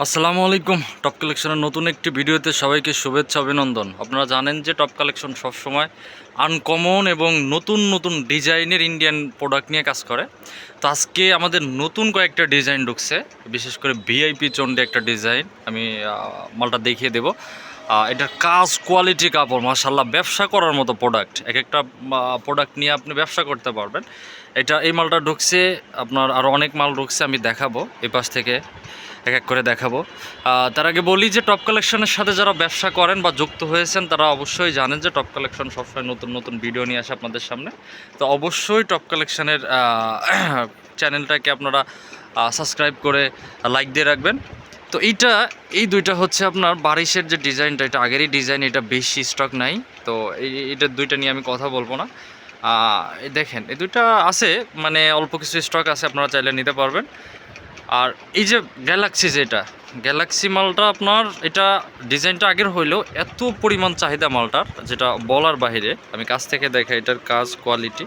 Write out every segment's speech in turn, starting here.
আসসালামু আলাইকুম। টপ কালেকশনের নতুন একটি ভিডিওতে সবাইকে শুভেচ্ছা অভিনন্দন। আপনারা জানেন যে টপ কালেকশন সবসময় আনকমন এবং নতুন নতুন ডিজাইনের ইন্ডিয়ান প্রোডাক্ট নিয়ে কাজ করে। তো আজকে আমাদের নতুন কয়েকটা ডিজাইন ঢুকছে, বিশেষ করে ভিআইপি চন্ডে একটা ডিজাইন আমি মালটা দেখিয়ে দেব। এটার কাজ কোয়ালিটি কাপড় মাশাআল্লাহ, ব্যবসা করার মতো প্রোডাক্ট। এক একটা প্রোডাক্ট নিয়ে আপনি ব্যবসা করতে পারবেন। এই মালটা ঢুকছে, আপনার আরও অনেক মাল ঢুকছে, আমি দেখাবো এই পাশ থেকে এক এক করে দেখাবো। তার আগে বলি যে টপ কালেকশনের সাথে যারা ব্যবসা করেন বা যুক্ত হয়েছেন তারা অবশ্যই জানেন যে টপ কালেকশন সবসময় নতুন নতুন ভিডিও নিয়ে আসে আপনাদের সামনে। তো অবশ্যই টপ কালেকশনের চ্যানেলটাকে আপনারা সাবস্ক্রাইব করে লাইক দিয়ে রাখবেন। তো এই দুইটা হচ্ছে আপনার বারিশের যে ডিজাইনটা, এটা আগেরই ডিজাইন, এটা বেশি স্টক নাই। তো এটা দুইটা নিয়ে আমি কথা বলবো না। দেখেন এই দুইটা আছে, মানে অল্প কিছু স্টক আছে, আপনারা চাইলে নিতে পারবেন। আর এই যে গ্যালাক্সি মালটা, আপনার এটা ডিজাইনটা আগের হইলেও এত পরিমাণ চাহিদা মালটার, যেটা বলার বাহিরে। আমি কাছ থেকে দেখাই এটার কাজ কোয়ালিটি।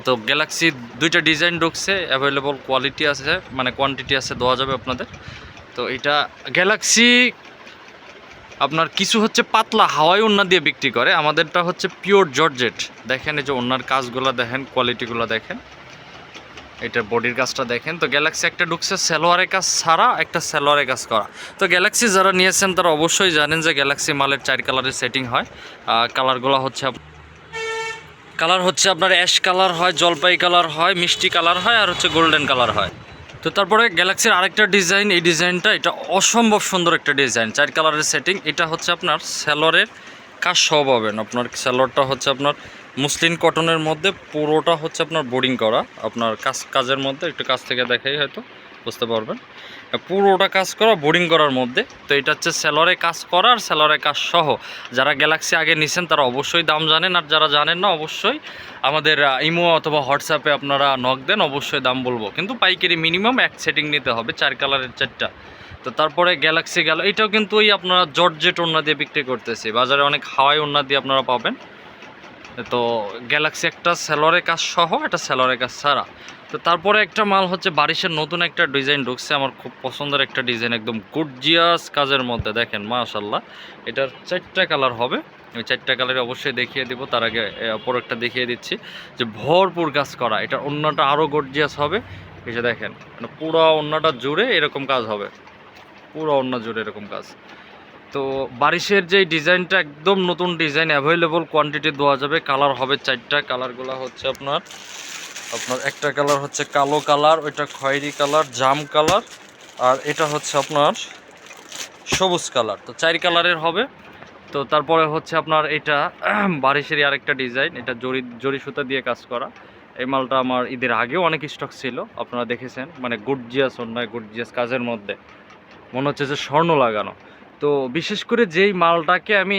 তো গ্যালাক্সি দুইটা ডিজাইন ঢুকছে, অ্যাভেলেবল কোয়ালিটি আছে, মানে কোয়ান্টিটি আছে, দেওয়া যাবে আপনাদের। তো এটা গ্যালাক্সি আপনার কিছু হচ্ছে পাতলা হাওয়াই ওড়না দিয়ে বিক্রি করে, আমাদেরটা হচ্ছে পিওর জর্জেট। দেখেন এই যে ওড়নার কাজগুলো দেখেন, কোয়ালিটিগুলো দেখেন, এটা বডির কাজটা দেখেন। তো গ্যালাক্সি একটা ঢুকছে সালোয়ারের কাজ ছাড়া, একটা সালোয়ারের কাজ করা। তো গ্যালাক্সি যারা নিয়েছেন তারা অবশ্যই জানেন যে গ্যালাক্সি মালের 4 কালারের সেটিং হয়। কালারগুলো হচ্ছে আপনার অ্যাশ কালার হয়, জলপাই কালার হয়, মিষ্টি কালার হয়, আর হচ্ছে গোল্ডেন কালার হয়। তো তারপরে গ্যালাক্সির আরেকটা ডিজাইন, এই ডিজাইনটা এটা অসম্ভব সুন্দর একটা ডিজাইন, 4 কালারের সেটিং। এটা হচ্ছে আপনার সালোয়ারের কাজ সহ পাবেন। আপনার সালোয়ারটা হচ্ছে আপনার মুসলিন কটনের মধ্যে, পুরোটা হচ্ছে আপনার বোর্ডিং করা। আপনার কাজের মধ্যে একটু কাছ থেকে দেখাই, হয়তো বুঝতে পারবেন, পুরোটা কাজ করা বোর্ডিং করার মধ্যে। তো এটা হচ্ছে সেলরে কাজ করা আর সেলরে কাজ সহ। যারা গ্যালাক্সি আগে নিছেন তারা অবশ্যই দাম জানেন, আর যারা জানেন না অবশ্যই আমাদের ইমো অথবা হোয়াটসঅ্যাপে আপনারা নক দেন, অবশ্যই দাম বলবো। কিন্তু পাইকারি মিনিমাম এক সেটিং নিতে হবে, 4 কালারের 4টা। তো তারপরে গ্যালাক্সি গেল, এটাও কিন্তু ওই আপনারা জর্জেট ওড়না দিয়ে বিক্রি করতেছি, বাজারে অনেক হাওয়াই ওড়না দিয়ে আপনারা পাবেন। তো গ্যালাক্সি একটা সেলরের কাজ সহ, একটা সেলরের কাজ ছাড়া। তো তারপরে একটা মাল হচ্ছে বারিশের নতুন একটা ডিজাইন ঢুকছে, আমার খুব পছন্দের একটা ডিজাইন, একদম গর্জিয়াস কাজের মধ্যে। দেখেন মাশাআল্লাহ, এটার 4টা কালার হবে। আমি 4টা কালারে অবশ্যই দেখিয়ে দিব, তার আগে প্রোডাক্টটা দেখিয়ে দিচ্ছি যে ভরপুর কাজ করা। এটার ওড়নাটা আরও গর্জিয়াস হবে। এই যে দেখেন, মানে পুরো ওড়নাটা জুড়ে এরকম কাজ হবে, পুরো ওড়না জুড়ে এরকম কাজ। তো বারিশের যে ডিজাইনটা একদম নতুন ডিজাইন, অ্যাভেলেবল কোয়ান্টিটি দেওয়া যাবে। কালার হবে 4টা। কালারগুলো হচ্ছে আপনার একটা কালার হচ্ছে কালো কালার, ওইটা খয়েরি কালার, জাম কালার, আর এটা হচ্ছে আপনার সবুজ কালার। তো 4 কালারের হবে। তো তারপরে হচ্ছে আপনার এটা বারিশেরই আরেকটা ডিজাইন, এটা জরি সুতা দিয়ে কাজ করা। এই মালটা আমার ঈদের আগেও অনেক স্টক ছিল, আপনারা দেখেছেন, মানে গর্জিয়াস অন্যায় গর্জিয়াস কাজের মধ্যে, মনে হচ্ছে যে স্বর্ণ লাগানো। তো বিশেষ করে যেই মালটাকে আমি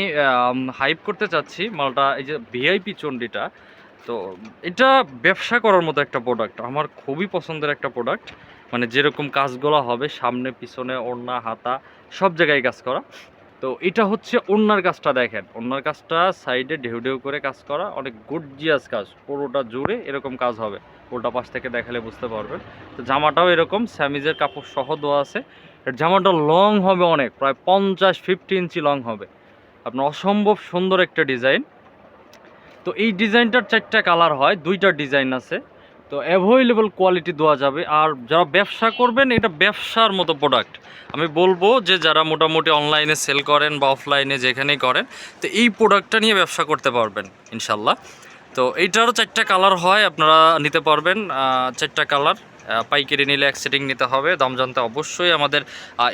হাইপ করতে চাচ্ছি, মালটা এই যে ভিআইপি চণ্ডীটা। তো এটা ব্যবসা করার মতো একটা প্রোডাক্ট, আমার খুবই পছন্দের একটা প্রোডাক্ট। মানে যেরকম কাজগুলো হবে, সামনে পিছনে ওড়না হাতা সব জায়গায় কাজ করা। তো এটা হচ্ছে ওড়নার কাজটা দেখেন, ওড়নার কাজটা সাইডে ঢেউ ঢেউ করে কাজ করা, অনেক গর্জিয়াস কাজ, পুরোটা জুড়ে এরকম কাজ হবে। উল্টা পাশ থেকে দেখালে বুঝতে পারবেন। তো জামাটাও এরকম স্যামিজের কাপড় সহ দেওয়া আছে। জামাটা লং হবে অনেক, প্রায় 50-50 ইঞ্চি লং হবে। আপনার অসম্ভব সুন্দর একটা ডিজাইন। তো এই ডিজাইনটার 4টা কালার হয়, 2টা ডিজাইন আছে। তো অ্যাভেলেবল কোয়ালিটি দেওয়া যাবে। আর যারা ব্যবসা করবেন, এটা ব্যবসার মতো প্রোডাক্ট। আমি বলবো যে যারা মোটামুটি অনলাইনে সেল করেন বা অফলাইনে যেখানেই করেন, তো এই প্রোডাক্টটা নিয়ে ব্যবসা করতে পারবেন ইনশাল্লাহ। তো এইটারও 4টা কালার হয়, আপনারা নিতে পারবেন। 4টা কালার পাইকারি নিলে এক সেটিং নিতে হবে। দাম জানতে অবশ্যই আমাদের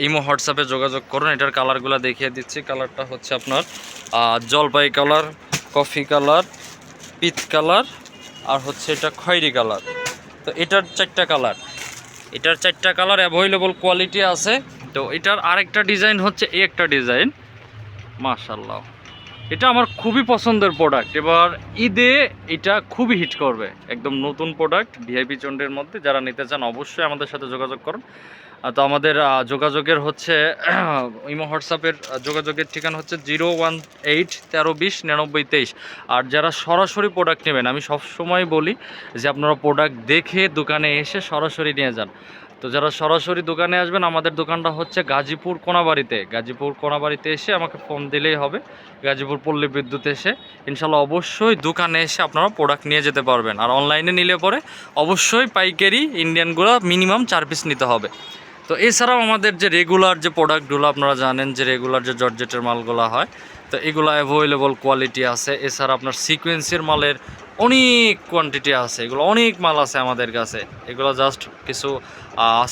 ইমো হোয়াটসঅ্যাপে যোগাযোগ করুন। এটার কালারগুলো দেখিয়ে দিচ্ছি। কালারটা হচ্ছে আপনার জলপাই colour, coffee colour, peach colour, আর হচ্ছে এটা খয়েরি কালার। তো এটার 4টা কালার, অ্যাভেলেবল কোয়ালিটি আছে। তো এটার আরেকটা ডিজাইন হচ্ছে এই একটা ডিজাইন, মাশাআল্লাহ, এটা আমার খুবই পছন্দের প্রোডাক্ট। এবার ঈদে এটা খুবই হিট করবে, একদম নতুন প্রোডাক্ট ভিআইপি চন্ডের মধ্যে। যারা নিতে চান অবশ্যই আমাদের সাথে যোগাযোগ করুন। তো আমাদের যোগাযোগের হচ্ছে ইমো হোয়াটসঅ্যাপের যোগাযোগের ঠিকানা হচ্ছে 018-1320-9923। আর যারা সরাসরি প্রোডাক্ট নেবেন, আমি সবসময় বলি যে আপনারা প্রোডাক্ট দেখে দোকানে এসে সরাসরি নিয়ে যান। তো যারা সরাসরি দোকানে আসবেন, আমাদের দোকানটা হচ্ছে গাজীপুর কোনাবাড়িতে। গাজীপুর কোনাবাড়িতে এসে আমাকে ফোন দিলেই হবে, গাজীপুর পল্লী বিদ্যুৎ এসে। ইনশাল্লাহ অবশ্যই দোকানে এসে আপনারা প্রোডাক্ট নিয়ে যেতে পারবেন। আর অনলাইনে নিলে পরে অবশ্যই পাইকারি ইন্ডিয়ানগুলো মিনিমাম 4 পিস নিতে হবে। তো এছাড়াও আমাদের যে রেগুলার যে প্রোডাক্টগুলো আপনারা জানেন যে রেগুলার যে জর্জেটের মালগুলো হয়, তো এগুলো অ্যাভেলেবল কোয়ালিটি আছে। এছাড়া আপনার সিকোয়েন্সের মালের অনেক কোয়ান্টিটি আছে, এগুলো অনেক মাল আছে আমাদের কাছে। এগুলো জাস্ট কিছু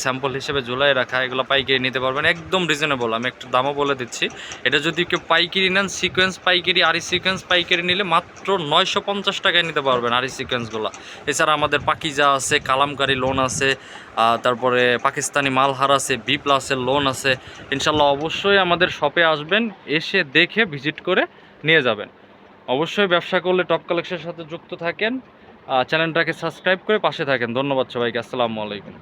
স্যাম্পল হিসেবে ঝুলাই রাখা, এগুলো পাইকারি নিতে পারবেন একদম রিজনেবল। আমি একটু দামও বলে দিচ্ছি। এটা যদি কেউ পাইকারি নেন, সিকোয়েন্স পাইকারি, আরি সিকোয়েন্স পাইকারি নিলে মাত্র 950 টাকায় নিতে পারবেন আরি সিকোয়েন্সগুলো। এছাড়া আমাদের পাকিজা আছে, কালামকারি লোন আছে, তারপরে পাকিস্তানি মালহার আছে, বি প্লাসের লোন আছে। ইনশাল্লাহ অবশ্যই আমাদের শপে আসবেন, এসে দেখে ভিজিট করে নিয়ে যাবেন। অবশ্যই ব্যবসা করলে টপ কালেকশনের সাথে যুক্ত থাকেন, চ্যানেলটাকে সাবস্ক্রাইব করে পাশে থাকেন। ধন্যবাদ সবাইকে, আসসালামু আলাইকুম।